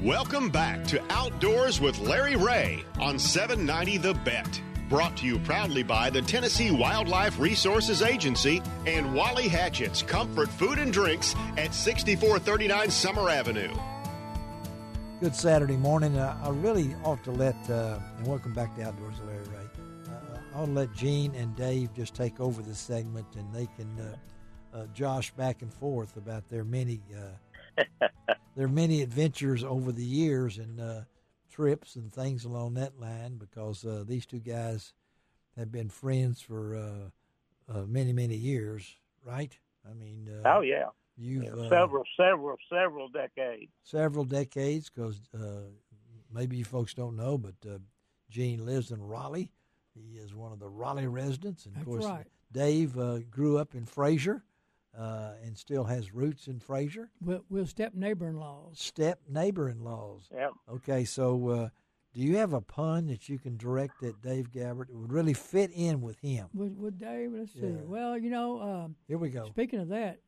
Welcome back to Outdoors with Larry Ray on 790 The Bet. Brought to you proudly by the Tennessee Wildlife Resources Agency and Wally Hatchett's Comfort Food and Drinks at 6439 Summer Avenue. Good Saturday morning. I really ought to let, and welcome back to Outdoors with Larry Ray, I ought to let Gene and Dave just take over this segment, and they can josh back and forth about their many adventures over the years and trips and things along that line, because these two guys have been friends for many, many years, right? I mean, oh yeah, you've several decades. Several decades, because maybe you folks don't know, but Gene lives in Raleigh. He is one of the Raleigh residents, and of course, right. Dave grew up in Fraser. And still has roots in Fraser. We're step neighbor-in-laws. Step neighbor-in-laws. Yeah. Okay, so do you have a pun that you can direct at Dave Gabbard that would really fit in with him? With Dave, let's see. Yeah. Well, here we go. Speaking of that,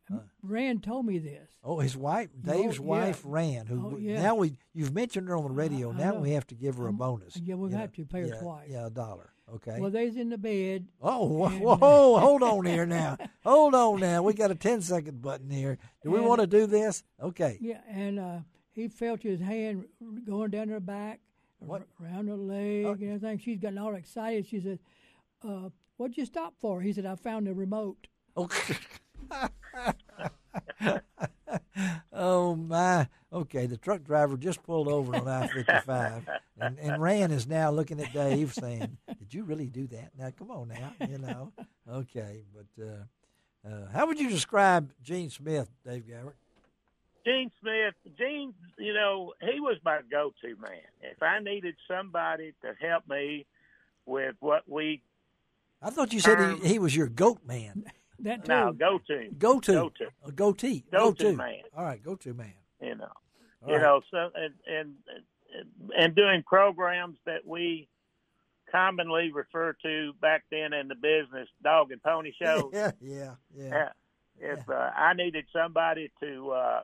Rand told me this. Oh, his wife, Dave's wife, Rand. Who now you've mentioned her on the radio. Now we have to give her a bonus. Yeah, we'll have to pay her twice. Yeah, $1. Okay. Well, they's in the bed. Oh, whoa, hold on here now. Hold on now. We got a 10-second button here. Do we want to do this? Okay. Yeah, and he felt his hand going down her back, around her leg and everything. She's gotten all excited. She said, what'd you stop for? He said, I found the remote. Okay. Oh, my. Okay, the truck driver just pulled over on I-55, and Rand is now looking at Dave saying, did you really do that? Now, come on now, Okay, but how would you describe Gene Smith, Dave Gabbard? Gene Smith, he was my go-to man. If I needed somebody to help me with what we... I thought you said he was your goat man. That too. No, go-to. Go-to. Goatee. Go-to man. All right, go-to man. So and doing programs that we commonly refer to back then in the business, dog and pony shows. Yeah. If I needed somebody to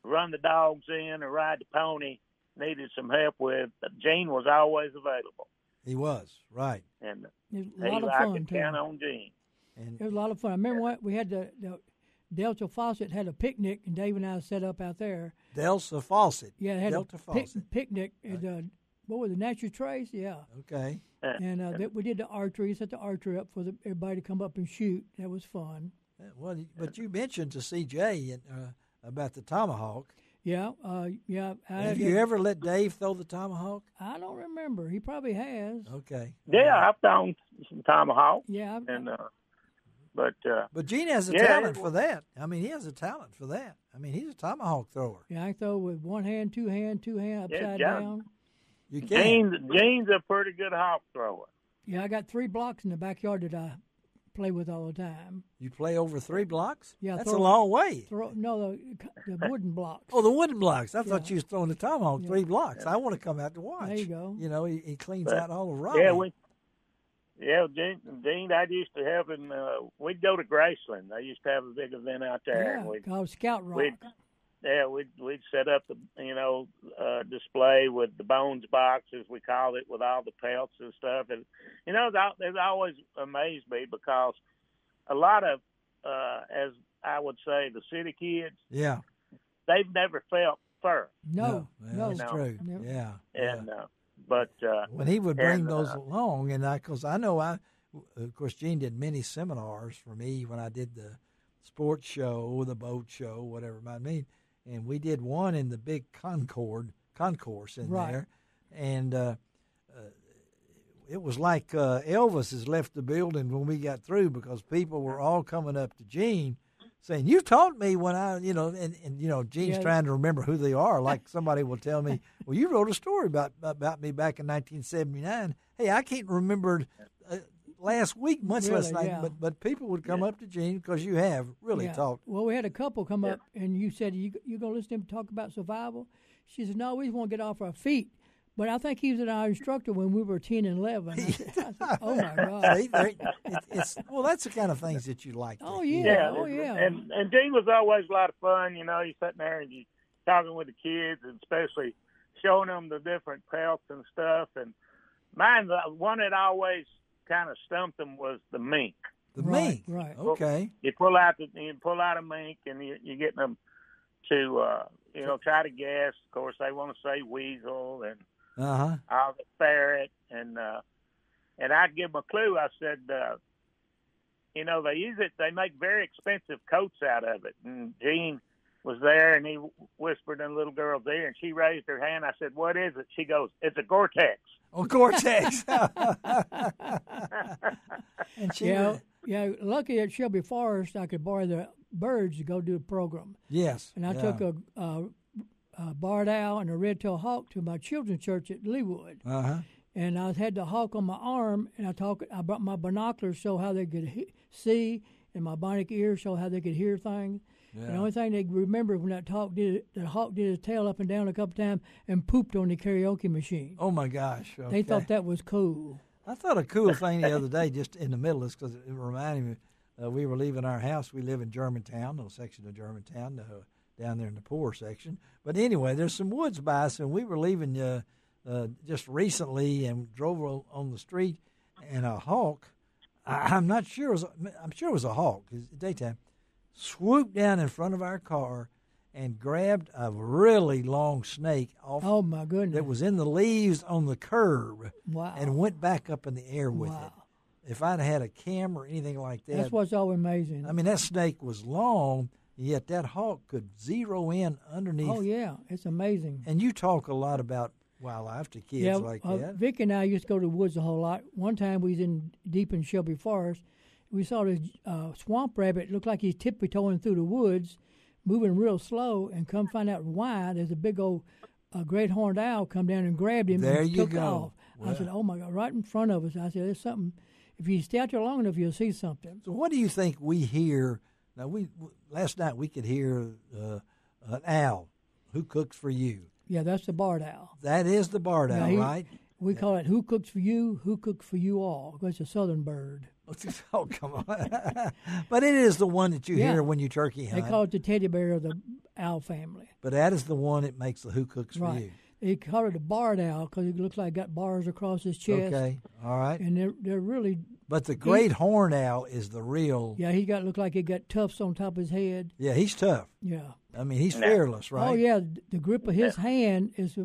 run the dogs in or ride the pony, needed some help with, Gene was always available. He was, right. And a lot of fun, I could count on Gene. It was a lot of fun. I remember what we had the Delta Faucet had a picnic, and Dave and I set up out there. Delta Faucet. Yeah, it had Delta Faucet. Picnic at what was it, Natural Trace? Yeah. Okay. And we did the archery, set the archery up for everybody to come up and shoot. That was fun. Well, but you mentioned to CJ about the tomahawk. Yeah. Have you ever let Dave throw the tomahawk? I don't remember. He probably has. Okay. Yeah, I've thrown some tomahawk. Yeah. But Gene has a talent for that. I mean, he has a talent for that. I mean, he's a tomahawk thrower. Yeah, I throw with one hand, two hand, upside down. You can. Gene's a pretty good hawk thrower. Yeah, I got 3 blocks in the backyard that I play with all the time. You play over 3 blocks? Yeah. That's a long way. The wooden blocks. Oh, the wooden blocks. I thought you was throwing the tomahawk 3 blocks. I want to come out to watch. There you go. He cleans out all the rock. Gene, I used to have him, we'd go to Graceland. I used to have a big event out there. Yeah, called Scout Rock. We'd set up the, display with the bones box, as we called it, with all the pelts and stuff. And, it always amazed me because a lot of, as I would say, the city kids, they've never felt fur. No. That's true. Never. Yeah. And, but when he would bring those along, and because I know of course, Gene did many seminars for me when I did the sports show, the boat show, whatever it might mean, and we did one in the big concourse in there, and it was like Elvis has left the building when we got through, because people were all coming up to Gene saying, "You taught me when I," and Gene's trying to remember who they are. Like somebody will tell me, "Well, you wrote a story about me back in 1979." Hey, I can't remember last week, much less night. Yeah. But people would come up to Gene because you have really taught. Well, we had a couple come up, and you said, you going to listen to him talk about survival? She said, no, we just want to get off our feet. But I think he was our instructor when we were 10 and 11. I said, oh, my God. That's the kind of things that you like. Oh, yeah. And Gene was always a lot of fun. You're sitting there and you talking with the kids, and especially showing them the different pelts and stuff. And mine, the one that always kind of stumped them was the mink. The mink, right? Okay. You pull out a mink, and you're getting them to try to guess. Of course, they want to say weasel and all the ferret, and I'd give them a clue. I said, they use it. They make very expensive coats out of it. And Gene was there, and he whispered in the little girl's ear, and she raised her hand. I said, "What is it?" She goes, "It's a Gore-Tex." Oh, Gore-Tex. And she lucky at Shelby Forest, I could borrow the birds to go do a program. Yes. And I took a barred owl and a red-tailed hawk to my children's church at Leewood. And I had the hawk on my arm, and I brought my binoculars so how they could see, and my bionic ears so how they could hear things. Yeah. And the only thing they remember when the hawk did his tail up and down a couple times and pooped on the karaoke machine. Oh, my gosh. Okay. They thought that was cool. I thought a cool thing the other day, just in the middle of this, because it reminded me, we were leaving our house. We live in Germantown, a little section of Germantown, down there in the poor section. But anyway, there's some woods by us, and we were leaving just recently and drove on the street, and a hawk, I'm sure it was a hawk, it's daytime, swooped down in front of our car and grabbed a really long snake off. Oh, my goodness. That was in the leaves on the curb. Wow. And went back up in the air with it. If I'd had a camera or anything like that. That's what's so amazing. I mean, that snake was long, yet that hawk could zero in underneath. Oh, yeah. It's amazing. And you talk a lot about wildlife to kids like that. Vic and I used to go to the woods a whole lot. One time we was deep in Shelby Forest. We saw this swamp rabbit look like he's tippy-toeing through the woods, moving real slow, and come find out why. There's a big old great horned owl come down and grabbed him and took off. Wow. I said, "Oh, my God," right in front of us. I said, "There's something. If you stay out there long enough, you'll see something." So what do you think we hear? Now, last night we could hear an owl. Who cooks for you? Yeah, that's the barred owl. That is the barred owl, right? We call it "Who Cooks for You, Who Cooks for You All." It's a southern bird. Oh, come on. But it is the one that you hear when you turkey hunt. They call it the teddy bear of the owl family. But that is the one that makes the "Who Cooks for You." They call it a barred owl because it looks like it got bars across his chest. Okay, all right. And they're really... But the great horned owl is the real... Yeah, look like he got tufts on top of his head. Yeah, he's tough. Yeah. I mean, he's fearless, right? Oh, yeah. The grip of his hand is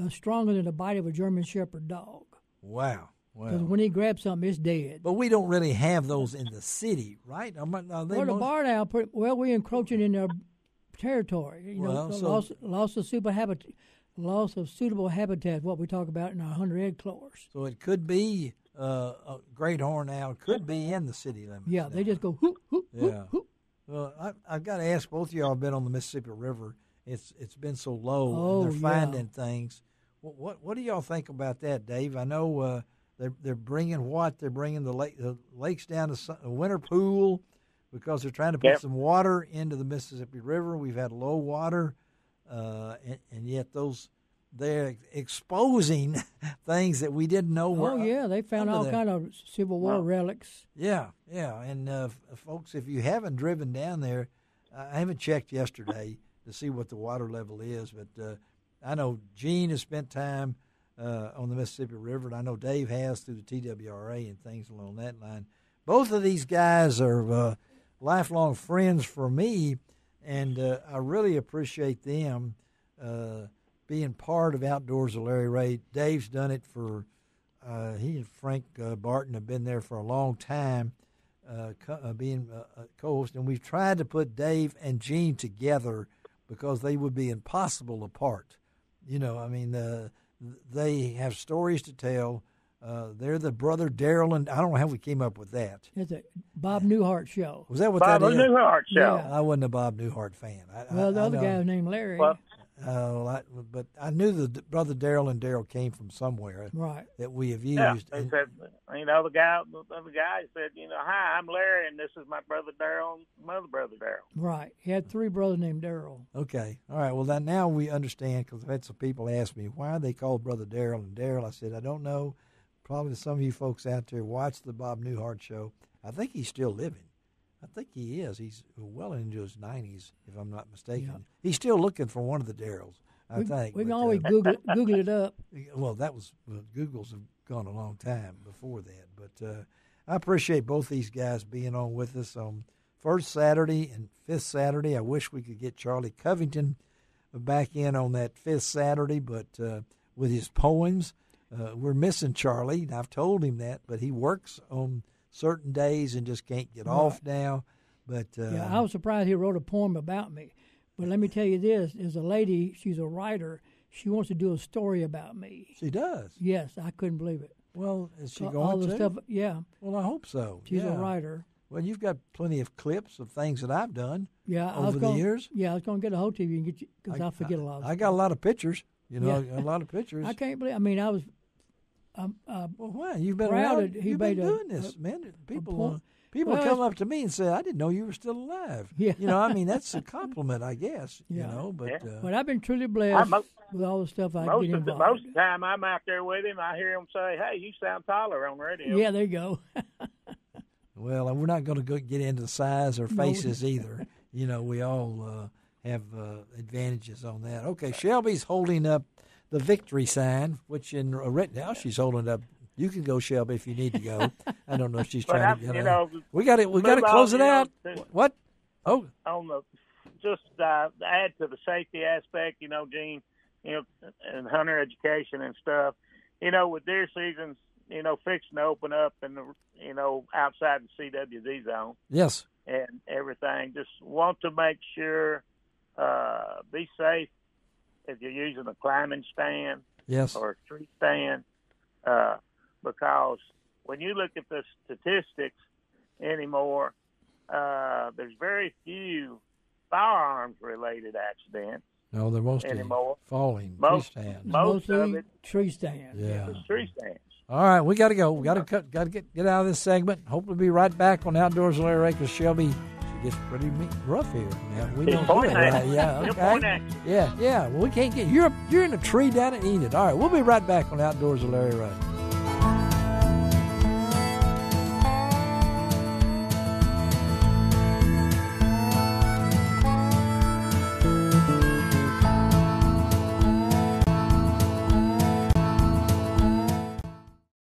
stronger than the bite of a German Shepherd dog. Wow. Because when he grabs something, it's dead. But we don't really have those in the city, right? The barred owl, we're encroaching in their territory. Loss of suitable habitat, what we talk about in our hunter ed clause. So it could be a great horned owl, could be in the city limits. Yeah, they just go hoop, hoop, hoop, hoop. Well, I've got to ask, both of y'all have been on the Mississippi River. It's been so low, and they're finding things. What do y'all think about that, Dave? I know they're bringing what? They're bringing the lakes down to a winter pool because they're trying to put some water into the Mississippi River. We've had low water, and yet they're exposing things that we didn't know were. Oh, yeah, they found all kind of Civil War relics. Yeah, and folks, if you haven't driven down there, I haven't checked yesterday to see what the water level is, but I know Gene has spent time on the Mississippi River, and I know Dave has through the TWRA and things along that line. Both of these guys are lifelong friends for me, and I really appreciate them being part of Outdoors with Larry Ray. Dave's done it for, he and Frank Barton have been there for a long time, being a co-host, and we've tried to put Dave and Gene together because they would be impossible apart. You know, I mean, they have stories to tell. They're the brother Daryl, and I don't know how we came up with that. It's a Bob Newhart show. Was that what Bob that is? Newhart show. Yeah. I wasn't a Bob Newhart fan. The other guy was named Larry. Well, but I knew the brother Daryl and Daryl came from somewhere that we have used. Yeah, they said, the other guy said, "Hi, I'm Larry, and this is my brother Daryl and my other brother Daryl." Right. He had three brothers named Daryl. Okay. All right. Well, now we understand, because I've had some people ask me, why are they called brother Daryl and Daryl? I said, I don't know. Probably some of you folks out there watch the Bob Newhart show. I think he's still living. I think he is. He's well into his 90s, if I'm not mistaken. Yeah. He's still looking for one of the Daryls. I think. We can but, always Google it up. Well, Google's have gone a long time before that. But I appreciate both these guys being on with us on first Saturday and fifth Saturday. I wish we could get Charlie Covington back in on that fifth Saturday, but with his poems, we're missing Charlie. And I've told him that, but he works on certain days and just can't get off now. But I was surprised he wrote a poem about me. But let me tell you this: there's a lady. She's a writer. She wants to do a story about me. She does. Yes, I couldn't believe it. Well, is she all going the to? stuff? Yeah. Well, I hope so. She's a writer. Well, you've got plenty of clips of things that I've done over the years. Yeah, I was going to get a hold of you and get you because I forget a lot of I got a lot of pictures. A lot of pictures. I can't believe. I mean, I was. Well, why? You've been proud around. You've been doing this, man. People come up to me and say, "I didn't know you were still alive." Yeah. I mean, that's a compliment, I guess. Yeah. But I've been truly blessed with all the stuff I get involved. Most of the time I'm out there with him, I hear him say, "Hey, you sound taller on the radio." Yeah, there you go. Well, we're not going to get into size or faces either. We all have advantages on that. Okay, Shelby's holding up the victory sign, which right now she's holding up. You can go, Shelby, if you need to go. I don't know if she's trying to get out. We got to close it out. What? Oh, on just add to the safety aspect, Gene, and hunter education and stuff. With deer seasons, fixing to open up and outside the CWD zone. Yes. And everything. Just want to make sure be safe if you're using a climbing stand. Yes. Or a tree stand. Because when you look at the statistics anymore, there's very few firearms-related accidents. No, they're mostly anymore. Falling tree stands. Most of it, tree stands. Yeah, tree stands. All right, we got to go. We got to get out of this segment. Hopefully, be right back on Outdoors with Larry Ray, because Shelby, she gets pretty rough here. Now we don't do it right. Yeah, okay. Yeah. Well, we can't get you're in a tree down at Enid. All right, we'll be right back on Outdoors with Larry Ray.